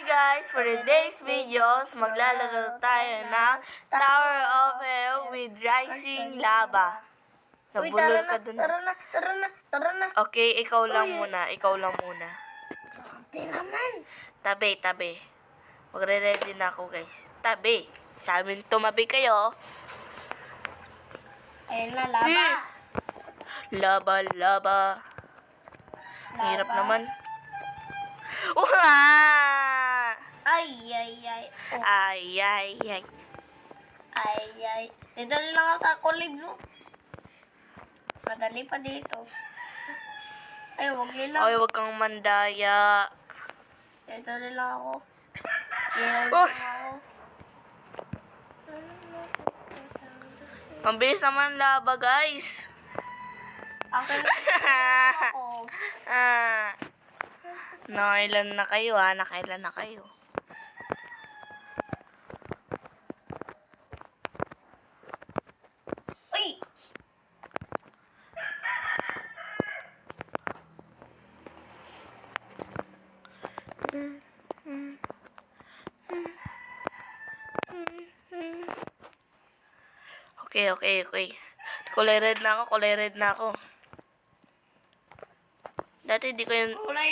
guys! For today's videos, maglalaro tayo ng Tower of Hell with Rising Lava. Nabulol ka dun. Tara na. Okay, ikaw lang muna. Hindi naman. Tabi. Magre-ready na ako guys. Tabi. Sabi tumabi kayo. Ayun na, lava. Laba. Hirap naman. Ay. Ay. Dito lang ako sa kulib, no? Madali pa dito. Ay, wag lang. Ay, wag kang mandaya. Dito lang ako. Ang bilis naman laba, guys. Ako. Nakailan na kayo, ha? Nakailan na kayo. Uy! Okay. Kulay red na ako. Dati di ko yun... Kulay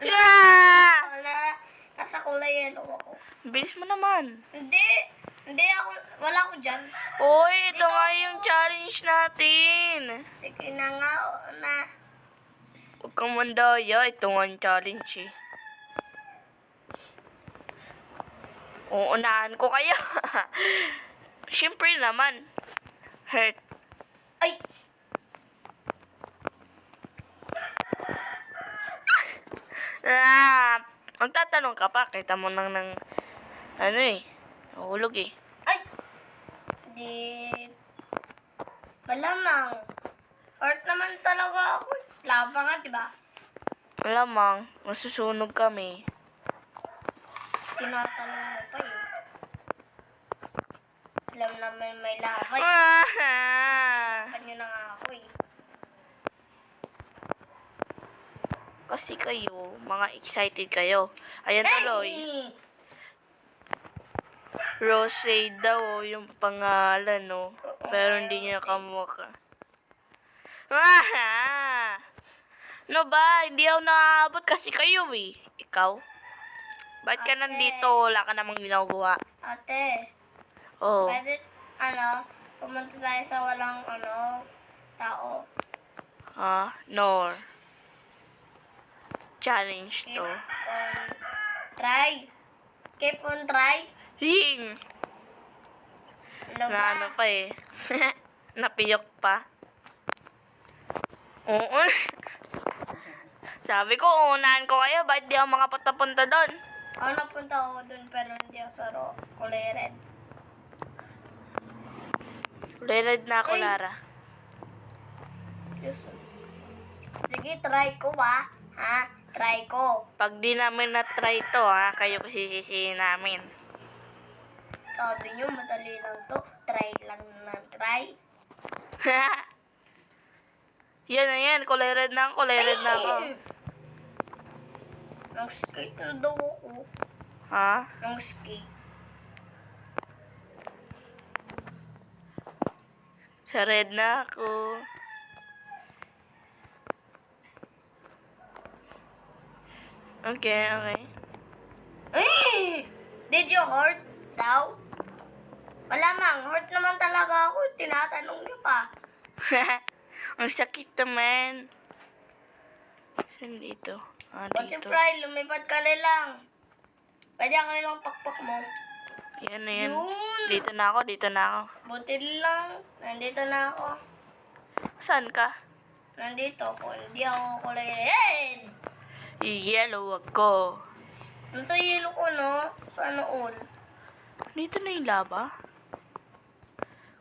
Ah! Nasa kulay yellow ako. Bilis mo naman. Hindi ako, wala ako dyan. Uy, ito nga yung challenge natin. Sige na nga, na. Huwag kang mandaya. Ito nga yung challenge eh. Uunahan ko kayo. Siyempre naman. Hurt. Ay! Magtatanong ka pa. Kita mo nang ano eh. Nahulog eh. Ay! Di... Malamang. Hurt naman talaga ako. Lava nga, diba? Malamang. Masusunog kami. Tinatanong mo pa eh. Alam naman may lava eh. Kanyo na nga ako eh. Kasi kayo, mga excited kayo. Ayan tuloy. Rose daw yung pangalan, no? Pero hindi niya kamukha. No ba? Hindi ako nakaabot kasi kayo eh. Ikaw? Ba't ka nandito? Wala ka namang ginagawa. Ate, Oh. pwede, pumunta tayo sa walang, tao. Nor. Challenge to. Try. Keep on try. Hing! Ano ba? Na ano pa eh. Napiyok pa. Oo. Sabi ko, unahan ko kayo. Bakit di ako makapunta doon? Napunta ako dun pero hindi ako sa kulay red. Kulay red na ako, Ay. Lara. Sige, try ko ba? Try ko. Pag di namin na-try to, kayo pasisisihin namin. Sabi nyo, madali lang to. Try lang na try. Yan. Kulay red na ako. Nang skate na daw ako. Nang skate. Sa red na ako. Okay. Ay! Did you hurt daw? Malamang, hurt naman talaga ako. Tinatanong niyo pa. Ang sakit naman. Saan dito? Dito. Butterfly, lumipad ka na lang. Pwede ako nilang pakpak mo. Yan. Yun. Dito na ako. Buti lang. Nandito na ako. Saan ka? Nandito ako. Hindi ako kulay red. Yellow ako. Nasa yellow ko, no? Sa all? Dito na yung lava.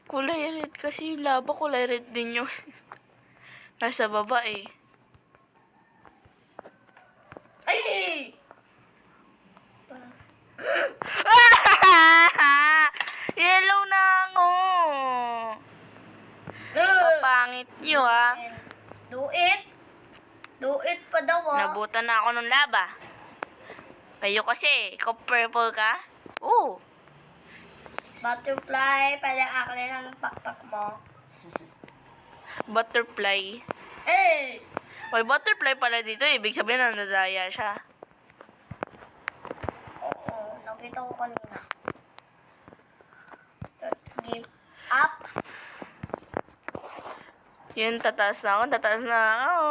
Kulay red kasi yung lava. Kulay red din yung nasa baba eh. Ay! Yellow na ako. Papangit nyo Do it pa daw, Nabutan na ako ng laba. Kayo kasi, ikaw purple ka? Oo. Butterfly, pwede aklin ang pakpak mo. Butterfly. Eh! May butterfly pala dito. Ibig sabihin na nadaya siya. Oo, nakita ko kanina. Give up. Yun, tataas na ako. Tataas na ako.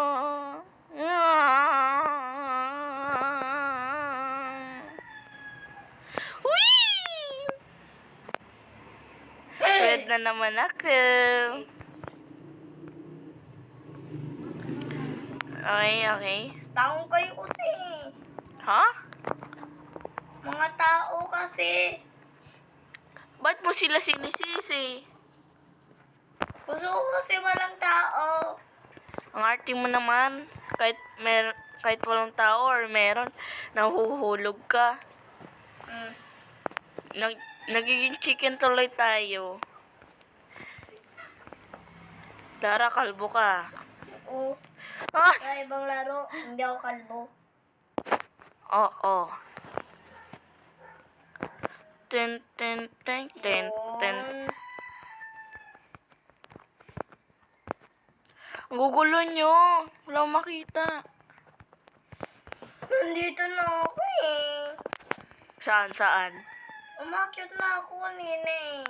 Whee! Red na naman ako. Okay. Taong kayo kasi. Ha? Mga tao kasi. Ba't mo sila sinisisi? Gusto ko kasi walang tao. Ang arte mo naman. Kahit walang tao or meron, nahuhulog ka. Mm. Nagiging chicken tuloy tayo. Lara, kalbo ka. Oo. Ah! Sa ibang laro, hindi ako kalbo. Oo. Ten. Yun. Ang gugulo nyo. Wala akong makita. Nandito na ako eh. Saan? Umakyat na ako kanina eh.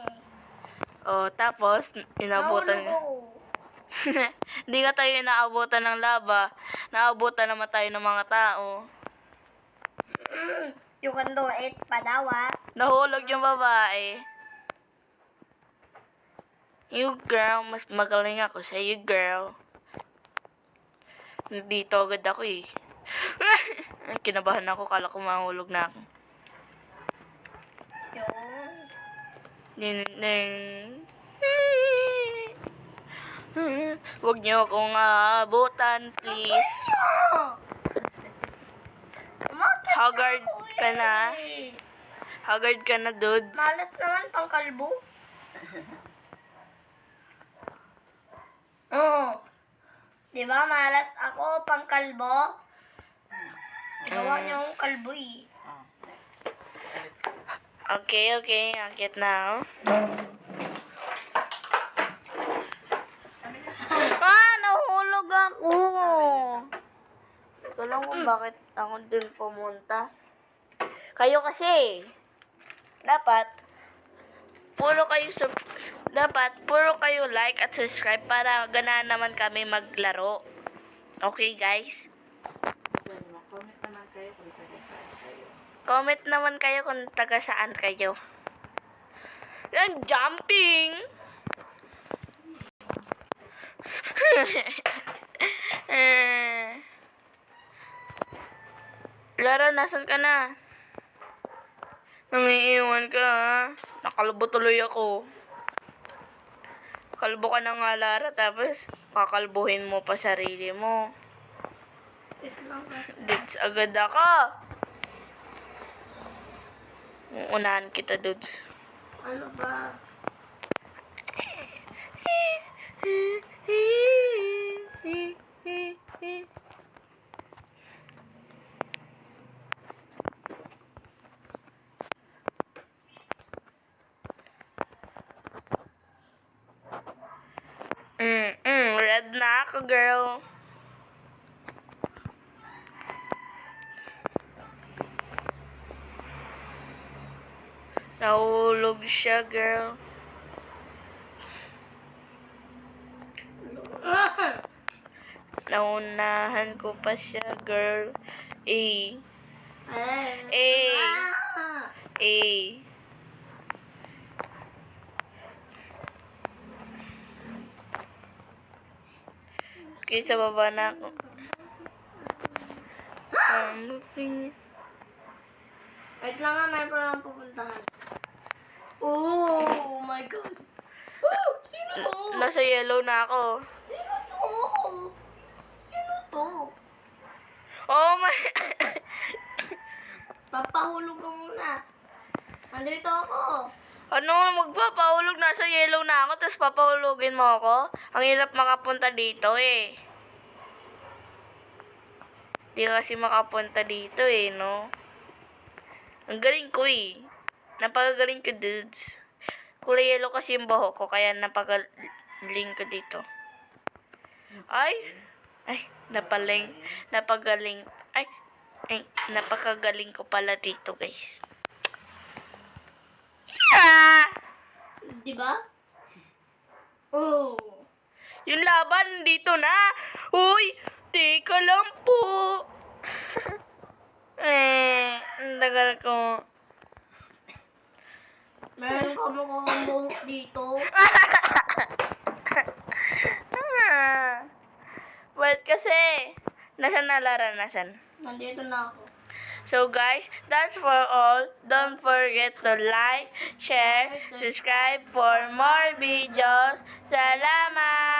Oh, tapos, inabutan. Nahulog ako. Hindi ka tayo inaabutan ng laba. Naabutan naman tayo ng mga tao. You can do it, padawa. Nahulog yung babae. You girl, mas magaling ako sa you girl. Dito agad ako eh. Kinabahan ako, kala ko mahulog na ako. Yun. Huwag niyo akong aabutan, please. Umakyat Haggard na ako ka na. eh. Haggard ka na, dudes. Malas naman pang kalbo. Oo. Di ba malas ako pang kalbo? Gawa niyo akong kalbo eh. Okay. Akit na ako. Nahulog ako. Ito lang kung bakit ako dun pumunta. Kayo kasi, dapat puro kayo like at subscribe para ganahan naman kami maglaro. Okay, guys? Comment naman kayo kung taga saan kayo. Yan, jumping! Lara, nasan ka na? Nangiiwan ka, ha? Nakalbo tuloy ako. Kalbo ka na nga, Lara, tapos kakalbuhin mo pa sarili mo. Dudes, agad ako. Unahan kita, dudes. Ano ba? Red na ako, girl. Nahulog siya, girl. Naunahan ko pa siya, girl. Okay, sa baba na ako. Wait lang nga, may parang pupuntahan. Oh my God. Oh, sino to? Nasa yellow na ako. Sino to? Sino to? Oh my... Papahulog ka muna. Nandito ako. Ano, magpapahulog? Nasa yellow na ako, tapos papahulugin mo ako? Ang hirap makapunta dito eh. Di kasi makapunta dito eh, no? Ang galing ko eh. Napakagaling ko, dudes. Kulay yellow kasi yung buhok ko, kaya napagaling ko dito. Ay, napagaling, napakagaling ko pala dito, guys. Yeah! Di ba? Oh. Yung laban dito na. Uy, teka lang po. Ang tagal ko. Meron ka mukhang buhok dito. Wait, kasi, nasan na Lara, nasan? Nandito na ako. So guys, that's for all. Don't forget to like, share, subscribe for more videos. Salamat!